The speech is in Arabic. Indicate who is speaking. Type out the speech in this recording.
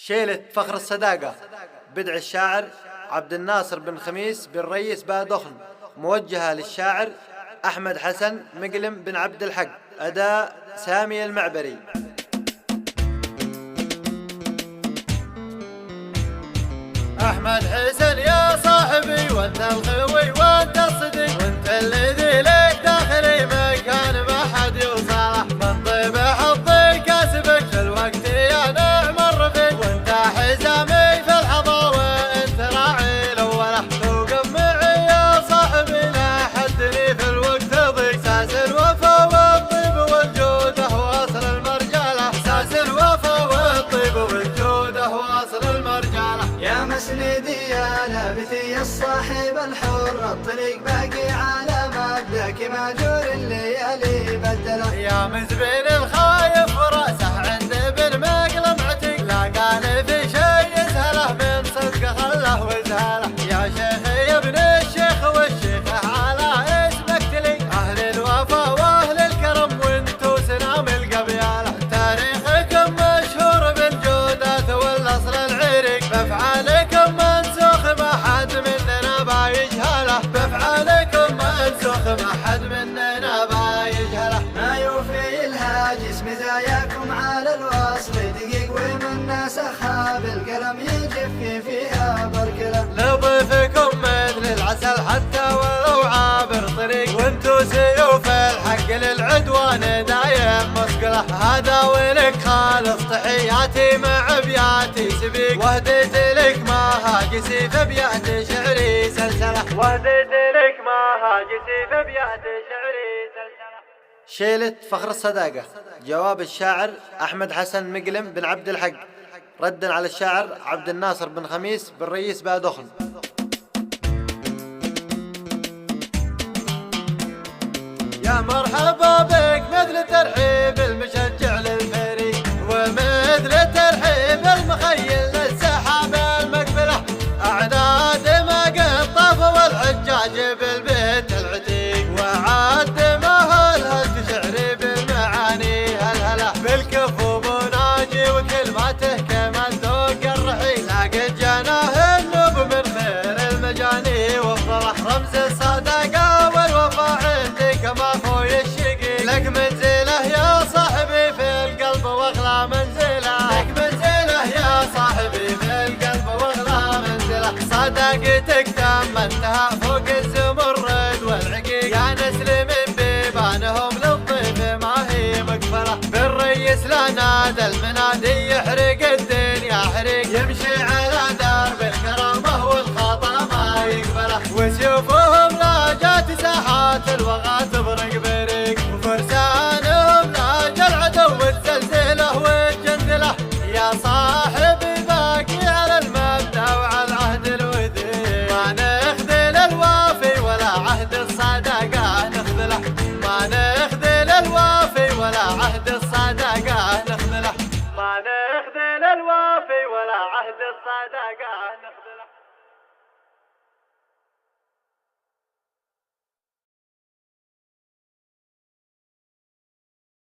Speaker 1: شيلة فخر الصداقة بدع الشاعر عبد الناصر بن خميس بن ريس بادخن، موجهة للشاعر أحمد حسن مقلم بن عبد الحق، أداء سامي المعبري.
Speaker 2: أحمد حسن يا صاحبي وانت الخوي وانت الصديق، وانت الذي لك داخلي مكان ما حد يوصله، من طيب حظي كاسبك في الوقت يا نعم الرفيق، وانت حزامي في الحظا وانت راعي الاوله، توقف معي يا صاحبي لا حدني في الوقت ضيق، ساس الوفا والطيب والجوده واصل المرجله، ساس الوفا والطيب والجوده واصل المرجله،
Speaker 3: يا مسندي يا لابثي الصاحب الحر، الطريق باقي على مبدأك ماجور الليالي بدله،
Speaker 2: يا مزبن الخايف راسه عند ابن مقلم عتيق، لا قال في شيء يسهله من صدقه خله وزهله، يا شيخ يا ابن الشيخ والشيخه على اسمك تلي، اهل الوفا واهل الكرم وانتو سنام القبيله، تاريخكم مشهور بالجودات والاصل العريق، بافعالكم منسوخ ما حد مننا بايجهله، بافعالكم منسوخ ما حد مننا بايجهله،
Speaker 3: ما يوفي الهاجس مزاياكم على الوصل دقيق، ومن ناس اخاب القلم يجف فيها بركله،
Speaker 2: لضيفكم مثل العسل حتى ولو عابر طريق، وانتو سيوف الحق للعدوان دايم مسقله، هذا ولك خالص تحياتي مع ابياتي سبيق، وهديت لك ما هاجسي في ابيات شعري سلسله، وهديت لك ما هاجسي في ابيات شعري سلسله.
Speaker 1: شيلة فخر الصداقة، جواب الشاعر أحمد حسن مقلم بن عبد الحق، ردا على الشاعر عبد الناصر بن خميس بن ريس بادخن.
Speaker 2: يا مرحبا بك مثل ترحيب المشجع للفريق، ومثل ترحيب المخيل للسحاب المقبله، اعداد ما قد طاف والحجاج بالبيت العتيق، وعاد ما هلهل شعري بالمعاني هلهله، بالكفو مناجي وكلماته كما ذوق الرحيل، لقد جناه النوب من خير المجاني وافضله، رمز الصداقه والوفا عندي كما اخوي الشقيق، لك منزله يا صاحبي في القلب واغلى منزله، لك منزله يا صاحبي في القلب واغلى منزله، صداقتك تمنتها فوق الزمرد والعقيق، يا نسل من بيبانهم للضيف ما هي مقبله، بالريس لا نادى المنادي يحرق الدنيا حريق، يمشي على درب الكرامه والخطا ما يقبله، وسيوفهم لا جات ساحات الوغى تبرق بريق، وفرسانهم ناجى العدو الزلزله والجندله، يا صاحبي باقي على المبدا وعلى العهد الوديع، ما نخذل الوافي ولا عهد الصداقه نخذله، ما نخذل الوافي ولا عهد الصداقه نخذله، ما نخذل الوافي ولا عهد الصداقه نخذله.